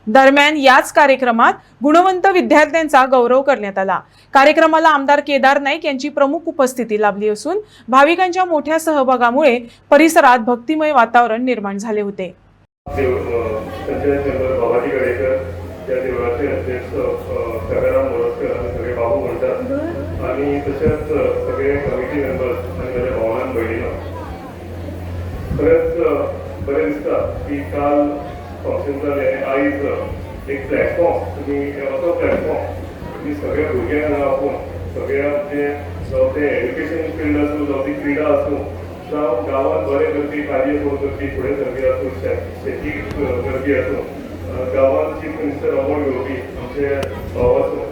दरम्यान याच कार्यक्रमात गुणवंत विद्यार्थ्यांचा गौरव करण्यात आला। कार्यक्रमाला आमदार केदार नाईक यांची प्रमुख उपस्थिती लाभली असून भाविकांच्या मोठ्या सहभागामुळे परिसरात भक्तिमय वातावरण निर्माण झाले होते। आणि तसेच सगळे कमिटी मेंबर्स आणि माझ्या भावांना बहिणींना खरंच बरें दिसता की काल फंक्शन जालें आयज एक प्लॅटफॉर्म तुम्ही असो प्लॅटफॉर्म तुम्ही सगळ्या भुरग्यांक आपून सगळ्या जे जावं ते एज्युकेशन फील्ड आसूं जावं ती क्रीडा आसूं जावं गांवांत बरें करपी कार्य करून करपी फुडें सरपी आसूं शेती करपी आसूं गांवांत चीफ मिनिस्टर अवॉर्ड घेवपी आमचे भाव आसूं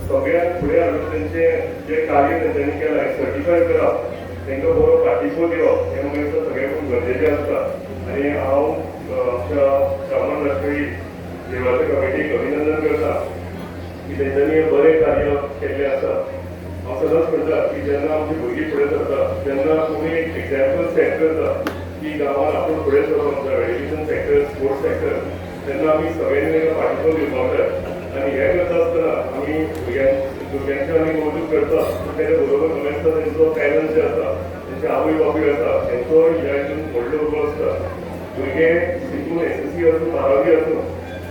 सगळ्यात फुडें हाडून त्यांचे जे कार्य तेंच्यांनी केलां सर्टिफाय करप तांकां बरो पाठिंबो दिवप हें म्हाका सगळ्यांकून गरजेचें आसता। आनी हांव आमच्या चामन राष्ट्रीय देवाच्या कमिटीक अभिनंदन करता की तेंच्यांनी बरें कार्य केल्लें आसा। हांव सदांच म्हणटा की जेन्ना आमची भुरगीं फुडें सरता तेन्ना तुमी एक एग्जाम्पल सेट करता की गांवांत आपूण फुडें सरप आमच्या एज्युकेशन सॅक्टर स्पोर्ट्स सॅक्टर तेन्ना आमी सगळ्यांनी तांकां पाठिंबो दिवपाक जाय। आणि हे करता आसतना आमी भुरग्यांचे आमी कौतुक करता तेच्या बरोबर सगळ्यांचो तेंचो पॅरंट्स जे आसा तेंचे आवय बापूय आसा तेंचो ह्या हितून व्हडलो रोल आसता। भुरगे शिकून SSC आसूं 12वी आसूं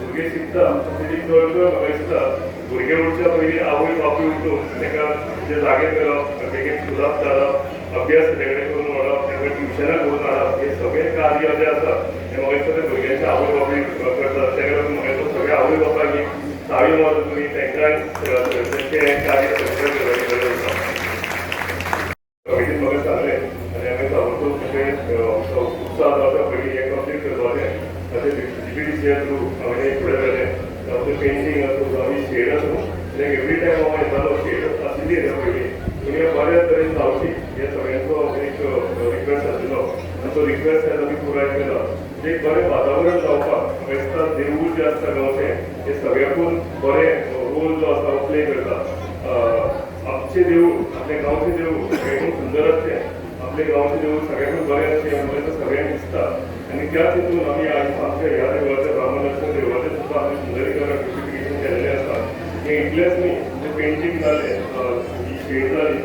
भुरगे शिकता तेजी चड म्हाका दिसता भुरगे उठच्या पयलीं आवय बापूय उठून ताका जे जागे करप तेगे स्कुलाक धाडप अभ्यास तेजे कडेन करून व्हरप ताका ट्युशनाक व्हरून हाडप हे सगळे कार्य जे आसा हे म्हाका दिसता ते भुरग्यांचे आवय बापूय करतात। तेका लागून म्हाका दिसता सगळ्या आवय बापायनी सावी मारून तुम्ही त्यांच्या कार्य करपाची गरज आसा। कमिटीन म्हाका सांगलें आनी हांवें ताबडतोब तें उत्साह जावच्या पयलीं हें कंप्लीट करपाचें ताचें DPDCA थ्रू हांवें हें फुडें व्हेलें जावं तें पेंटींग आसूं जावं ही शेड आसूं तें एवरी टायम हांव येतालो शेड आशिल्ली हेज्या पयलीं तुमी बऱ्या तरेन जावची हे सगळ्यांचो एक रिक्वेस्ट आशिल्लो आनी तो रिक्वेस्ट आयज आमी पुराय केला। एक बरें वातावरण जावपाक म्हाका दिसता देवूळ जें आसता गांवचें हे सगळ्याकून बरें रोल जो आसा हो प्ले करता। आमचें देवूळ आपल्या गांवचें देवूळ सगळ्याकून सुंदर आसचें आपले गांवचें देवूळ सगळ्याकून बरें आसचें म्हाका सगळ्यांक दिसता। आनी त्याच हितून आमी आयज आमच्या ह्या देवळाच्या ब्राह्मणाच्या देवळाचें सुद्दां आमी सुंदरीकरण ब्युटिफिकेशन केल्लें आसा। हें इतलेंच न्ही जें पेंटींग जालें ही शेड जाली